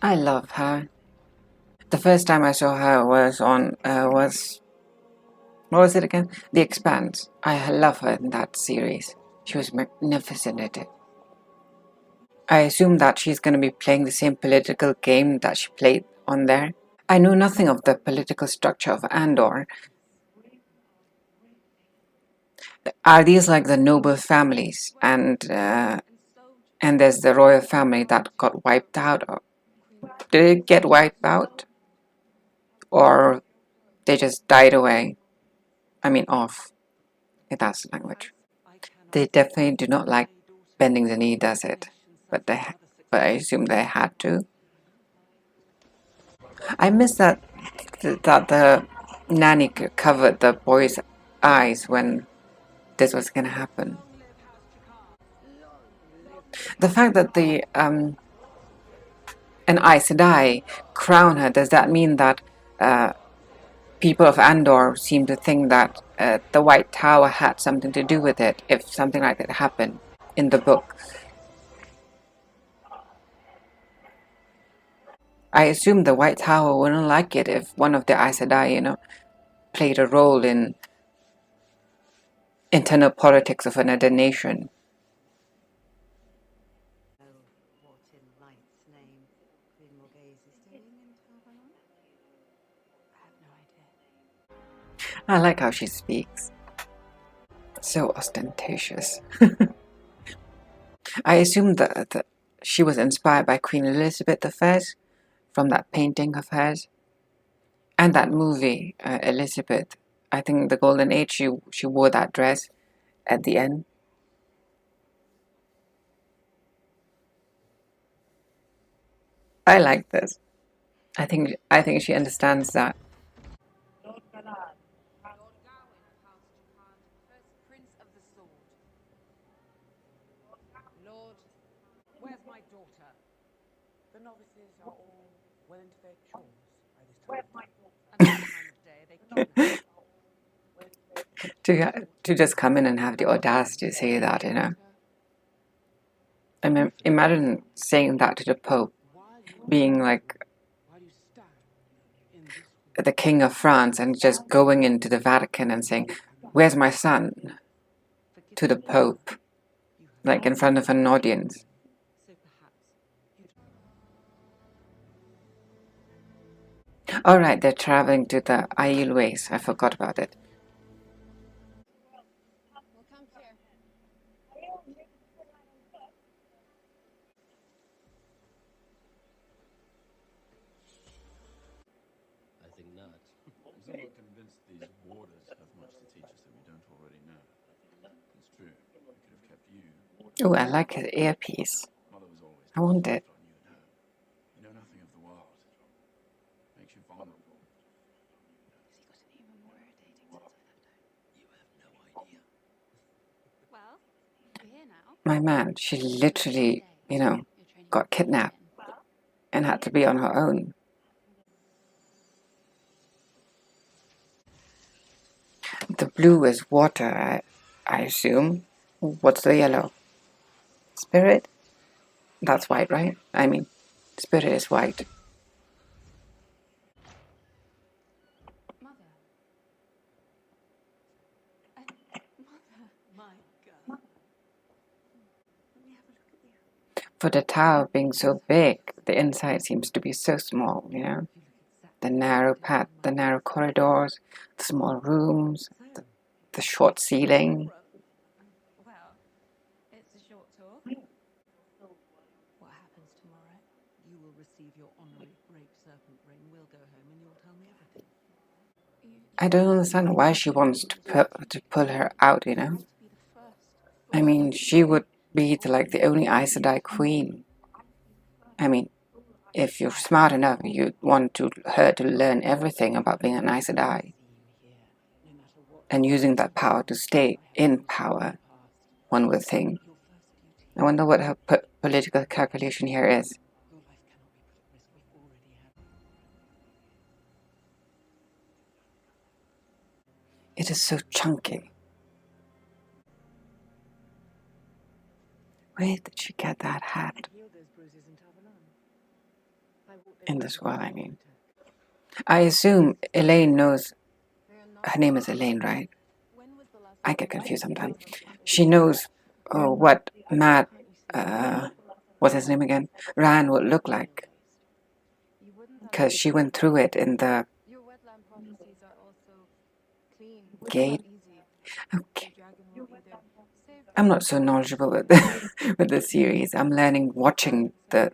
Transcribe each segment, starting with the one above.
I love her. The first time I saw her was on what was it again? The Expanse. I love her in that series. She was magnificent at it. I assume that she's going to be playing the same political game that she played on there. I know nothing of the political structure of Andor. Are these like the noble families, and there's the royal family that got wiped out? Or did it get wiped out, or they just died away? I mean, off. If that's the language. They definitely do not like bending the knee, does it? But I assume they had to. I miss that the nanny covered the boy's eyes when this was gonna happen. The fact that an Aes Sedai crown her, does that mean that people of Andor seem to think that the White Tower had something to do with it if something like that happened in the book? I assume the White Tower wouldn't like it if one of the Aes Sedai, played a role in internal politics of another nation. I like how she speaks. So ostentatious. I assume that she was inspired by Queen Elizabeth I from that painting of hers. And that movie, Elizabeth. I think the Golden Age, she wore that dress at the end. I like this. I think she understands that. Lord Galan, Lord Gawain of House Japan, first Prince of the Sword. Lord, where's my daughter? The novices are all well into their chores by this time. Where's my daughter? Another time of day, they To just come in and have the audacity to say that. I mean, imagine saying that to the Pope, being like the King of France and just going into the Vatican and saying, "Where's my son?" to the Pope, like in front of an audience. Alright, they're traveling to the Aiel Ways. I forgot about it. We'll come here. I think not. I'm somewhat convinced these warders have much to teach us that we don't already know. It's true. We could have kept you. Oh, I like his earpiece. Mother was always I want it. on you and her. You know nothing of the world. Makes you vulnerable. You have no idea. Well, we're here now. My man, she literally, got kidnapped and had to be on her own. The blue is water, I assume. What's the yellow? Spirit? That's white, right? I mean, spirit is white. Mother. Mother. My God. Let me have a look at you. For the tower being so big, the inside seems to be so small. The narrow path, the narrow corridors, the small rooms, the short ceiling. Well, it's a short tour. What happens tomorrow? You will receive your honorary Great Serpent Ring. We'll go home and you'll tell me everything. I don't understand why she wants to pull her out. I mean, she would be the only Aes Sedai queen. I mean, if you're smart enough, you'd want her to learn everything about being an Aes Sedai. And using that power to stay in power, one would think. I wonder what her political calculation here is. It is so chunky. Where did she get that hat? Heal those bruises in Tavalon. in this world, I mean. I assume Elaine knows, her name is Elaine, right? I get confused sometimes. She knows what Matt, what's his name again? Ryan would look like. Because she went through it in the gate. Okay. I'm not so knowledgeable with with the series. I'm learning watching the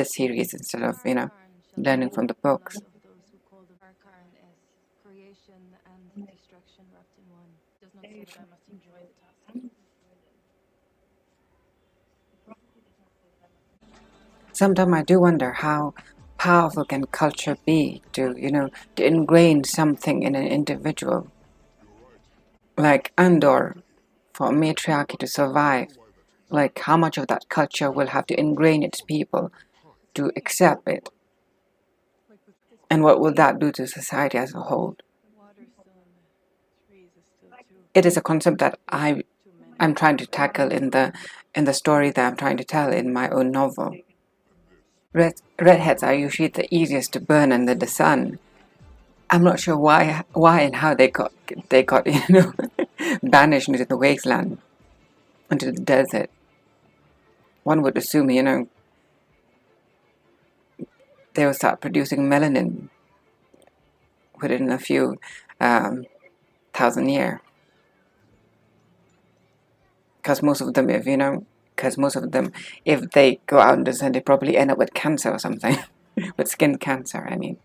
series instead of, learning from the books. Sometimes I do wonder how powerful can culture be to ingrain something in an individual. Like Andor, for matriarchy to survive, like how much of that culture will have to ingrain its people to accept it, and what will that do to society as a whole? It is a concept that I'm trying to tackle in the story that I'm trying to tell in my own novel. Redheads are usually the easiest to burn under the sun. I'm not sure why and how they got banished into the wasteland, into the desert. One would assume, they will start producing melanin within a few thousand years. Because most of them, if they go out in the sun, they probably end up with cancer or something, with skin cancer, I mean.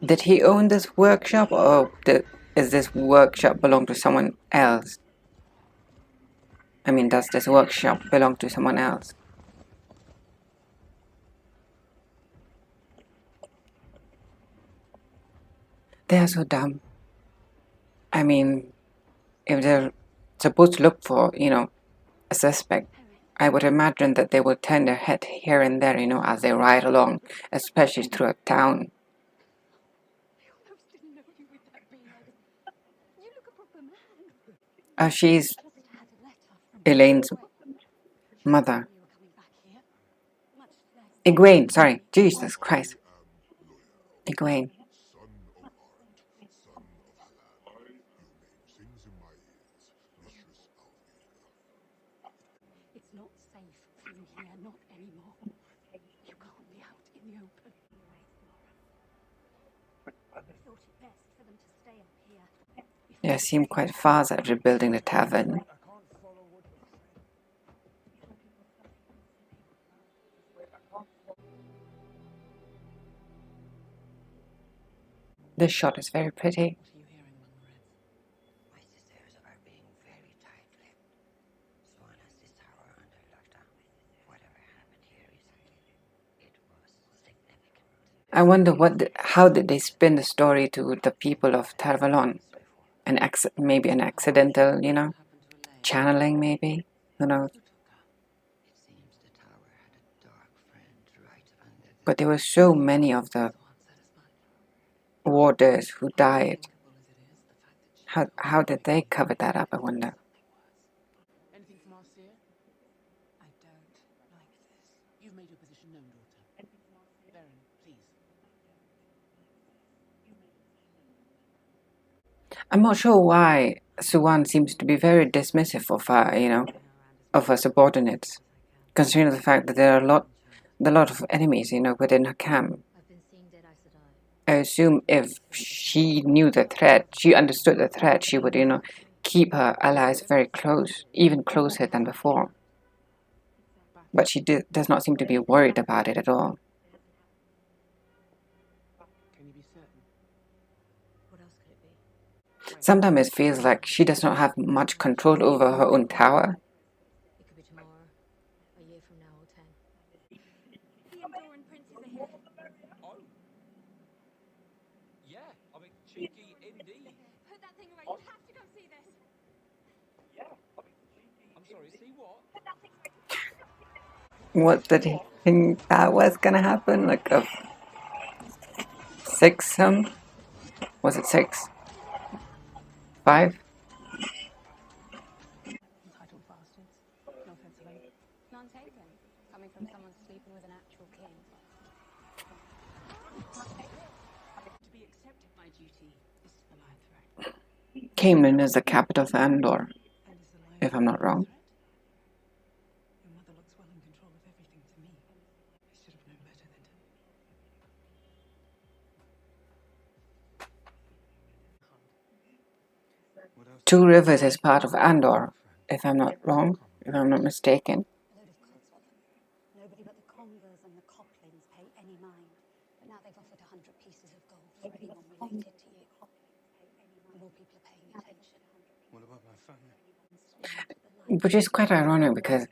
Did he own this workshop, or is this workshop belong to someone else? I mean, does this workshop belong to someone else? They are so dumb. I mean, if they're supposed to look for, a suspect, I would imagine that they will turn their head here and there, as they ride along, especially through a town. She's Elaine's mother. Egwene, sorry. Jesus Christ. Egwene. It's not safe in here, not anymore. You can't be out in the open. I thought it best for them to stay up here. Yeah, seem quite fast at rebuilding the tavern. This shot is very pretty. What are you hearing, Mama Red? My sisters are being very tight-lipped. Swan has this tower under lockdown. Whatever happened here recently, it was significant. I wonder how did they spin the story to the people of Tar Valon? Maybe an accidental, channeling, maybe. Who knows? It seems the tower had a dark friend right under the... But there were so many of the warders who died. How did they cover that up, I wonder? Anything from Marcia? I don't like this. You've made your position known, daughter. Baron, please. I'm not sure why Suwan seems to be very dismissive of her, of her subordinates, considering the fact that there are a lot of enemies, within her camp. I've been seeing dead Aes Sedai. I assume if she knew the threat, she understood the threat, she would, keep her allies very close, even closer than before. But she does not seem to be worried about it at all. Can you be certain? What else could it be? Sometimes it feels like she does not have much control over her own tower. It could be tomorrow, a year from now, or 10. The Andoran princes are here. Oh. Yeah, I mean, cheeky indeed. Put that thing away. You have to go see this. I'm sorry, see what? What did he think that was gonna happen? Like a 6 Was it 6? 5? Entitled bastards. No offense, Elaine. None taken. from someone sleeping with an actual king. To be accepted, my duty is to the Lion threat. Camelin is the capital of Andor, And is the Lion if I'm not Threat a wrong. threat? Your mother looks well in control of everything to me. I should have known better than to. What else? Two Rivers is part of Andor, if I'm not wrong, if I'm not mistaken. A load of codswallop. Nobody but the Congers and the Cochlins pay any mind. But now they've offered 100 pieces of gold for anyone related to you. More people are paying attention. What about my family? Which is quite ironic because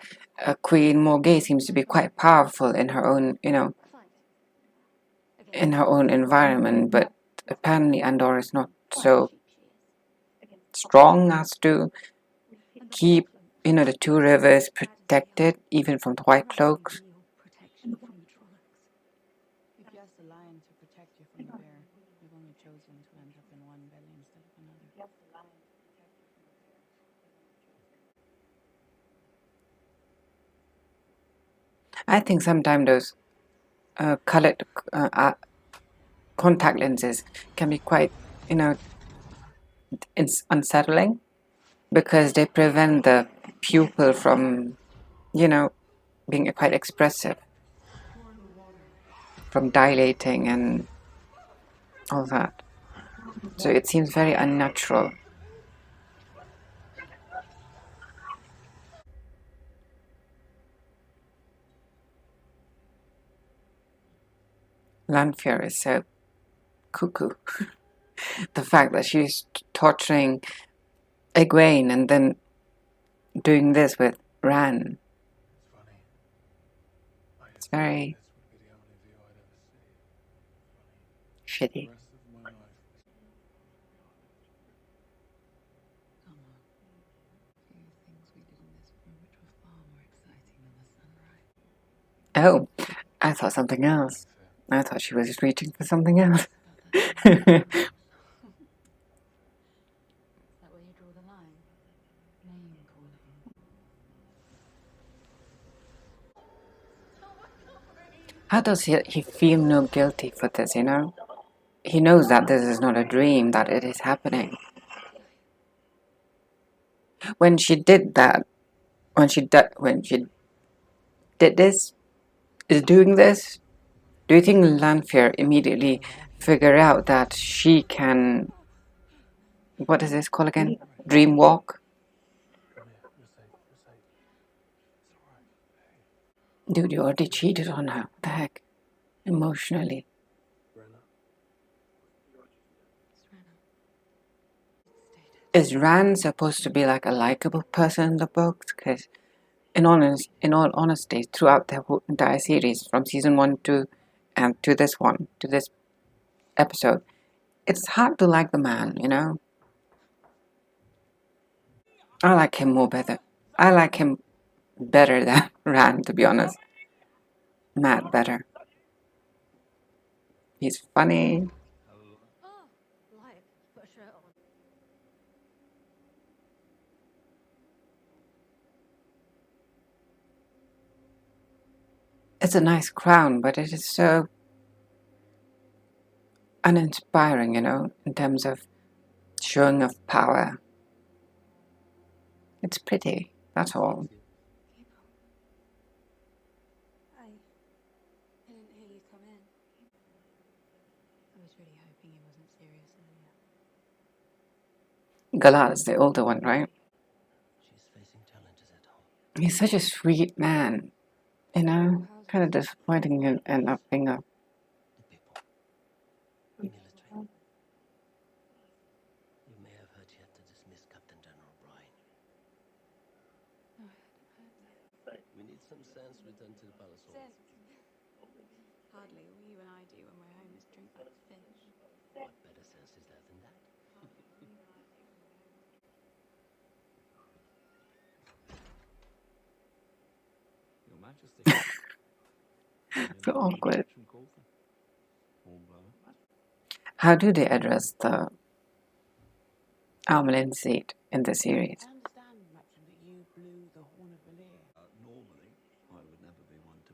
Queen Morgay seems to be quite powerful in her own, Fight. in her own environment, but apparently Andor is not so strong as to keep, the Two Rivers protected, even from the White Cloaks. Protection from the Trollocs. If you ask the lion to protect you from the bear, you've only chosen to end up in one belly instead of another. I think sometimes those colored contact lenses can be quite, unsettling because they prevent the pupil from, being quite expressive, from dilating and all that. So it seems very unnatural. Lanfear is so cuckoo. The fact that she's torturing Egwene and then doing this with Ran. It's funny. It's very This would be the only view I'd ever see. shitty. The rest of my life. Come on. A few things we did in this room which were far more exciting than the sunrise. Oh, I thought something else. I thought she was just reaching for something else. Is that where you draw the line? Name calling. How does he feel no guilty for this, He knows that this is not a dream, that it is happening. When she did that, when she did this, is doing this, do you think Lanfear immediately figure out that she can, what is this called again? Dream walk? Come here. You're safe. You're safe. It's alright. Hey. Dude, you already cheated on her. What the heck? Emotionally. Brenna. Is Ran supposed to be like a likable person in the books? Because in all honesty, throughout the whole entire series, from season 1 to this episode, it's hard to like the man, I like him more better. I like him better than Ran, to be honest. Matt better. He's funny. Oh, lion. Put a shirt on. It's a nice crown, but it is so uninspiring, in terms of showing of power. It's pretty, that's all. I didn't hear you come in. I was really hoping he wasn't serious earlier. Galad is the older one, right? She's facing challenges at home. He's such a sweet man, kind of disappointing him and up being a The people. Military. You may have heard she had to dismiss Captain General O'Brien. No, I hadn't heard that. We need some sense returned to the palace hall. Hardly. All you and I do when we're home is drink like fish. What better sense is there than that? Your Majesty. so awkward. From Colton. All well. How do they address the Armelin seat in the series? I understand, Matcham, that you blew the horn of Valir. Normally, I would never be one to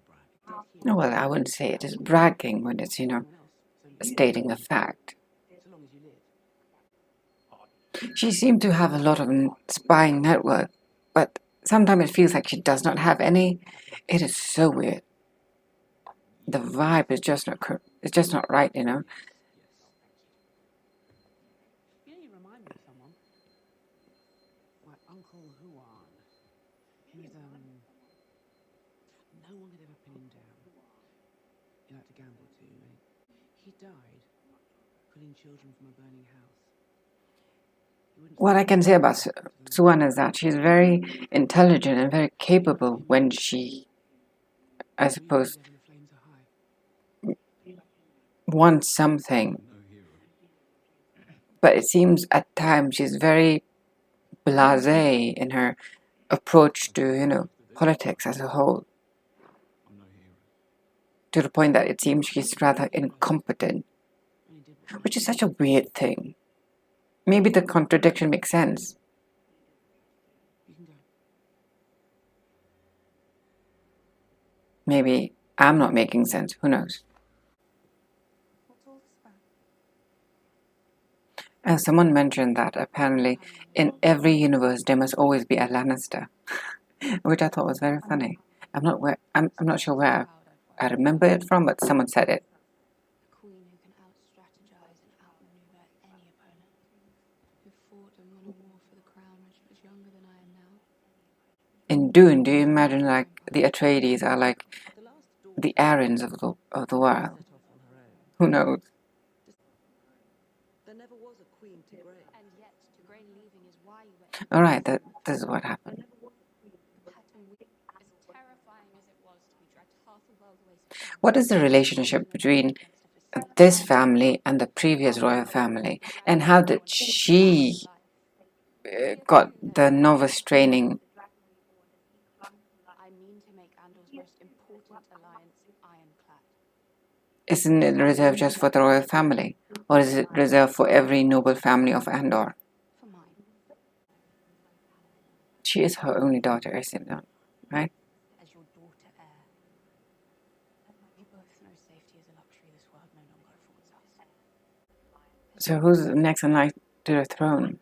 No, well, I wouldn't say it is bragging when it's, stating a fact. So long as you live. She seemed to have a lot of spying network, but sometimes it feels like she does not have any. It is so weird. The vibe is just not it's just not right, You know, you remind me of someone. My Uncle Huan. He was, no one could ever pin him down. He liked to gamble too, mate. He died pulling children from a burning house. What I can say about Suan is that she's very intelligent and very capable when she, I suppose, wants something. But it seems at times she's very blasé in her approach to, politics as a whole. To the point that it seems she's rather incompetent, which is such a weird thing. Maybe the contradiction makes sense. Maybe I'm not making sense, who knows? As someone mentioned that apparently in every universe there must always be a Lannister, which I thought was very funny. I'm not sure where I remember it from, but someone said it. A queen who can out-strategize and outmaneuver any opponent. Who fought and won a war for the crown when she was younger than I am now. In Dune, do you imagine like the Atreides are like the Aryans of the world? Who knows? There never was a Queen Tigray. And yet, Tigray leaving is why you went. Alright, this is what happened. As terrifying as it was to be dragged half a world away from What is the relationship between this family and the previous royal family? And how did she got the novice training? I mean to make Andor's most important alliance ironclad. Isn't it reserved just for the royal family? Or is it reserved for every noble family of Andor? For mine. She is her only daughter, isn't it? Right? As your daughter heir. We both know safety is a luxury this world no longer affords us. So who's next in line to the throne?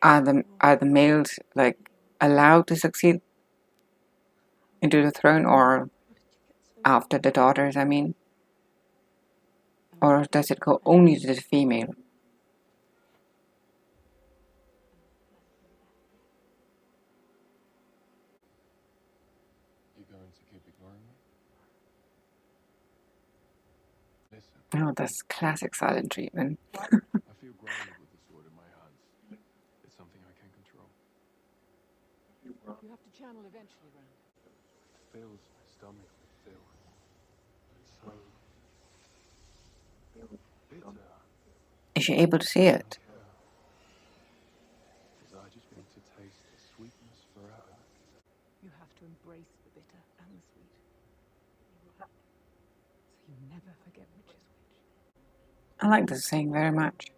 Are the males like allowed to succeed into the throne, or after the daughters, I mean? Or does it go only to the female? You going to keep ignoring me? Listen, Oh, that's classic silent treatment. I feel grounded with the sword in my hands. It's something I can control. You have to channel eventually, Rand. Fills my stomach with filth. It's so bitter. Is she able to see it? Because I just want to taste the sweetness forever. You have to embrace the bitter and the sweet. So you never forget which is which. I like this saying very much.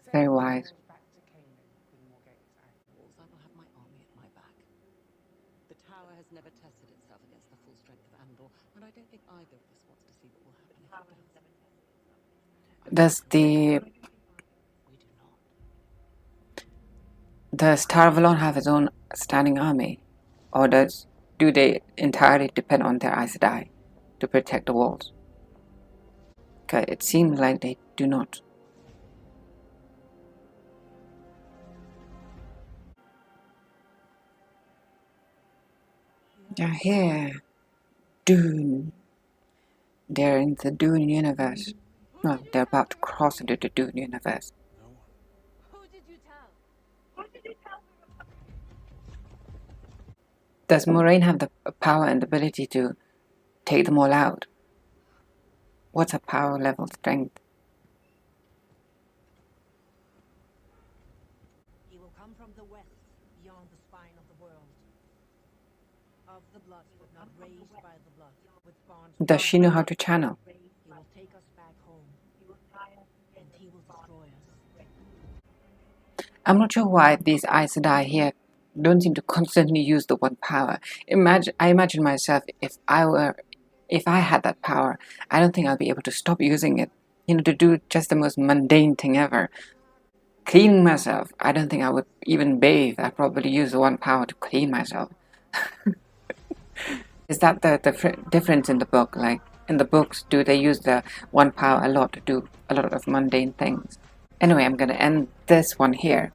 It's very wise. Back to Canaan, Queen Morgate's walls. I will have my army at my back. The tower has never tested itself against the full strength of Andor, and I don't think either of us wants to see what will happen if it does. Does We do not. does Tar-Valon have its own standing army, or do they entirely depend on their Aes Sedai to protect the walls? Okay, it seems like they do not. They're here. Dune. They're in the Dune universe. Well, they're about to cross into the Dune universe. No one. Who did you tell? Does Moraine have the power and ability to take them all out? What's her power level strength? He will come from the west, beyond the spine of the world. Of the blood, but not raised by the blood. With bonds. Does she know how to channel? He will take us back home. And he will destroy us. I'm not sure why these Aes Sedai here don't seem to constantly use the one power. I imagine myself if I had that power, I don't think I'll be able to stop using it. You know, to do just the most mundane thing ever. Cleaning myself, I don't think I would even bathe. I'd probably use the one power to clean myself. Is that the difference in the book? Like, in the books, do they use the one power a lot to do a lot of mundane things? Anyway, I'm gonna end this one here.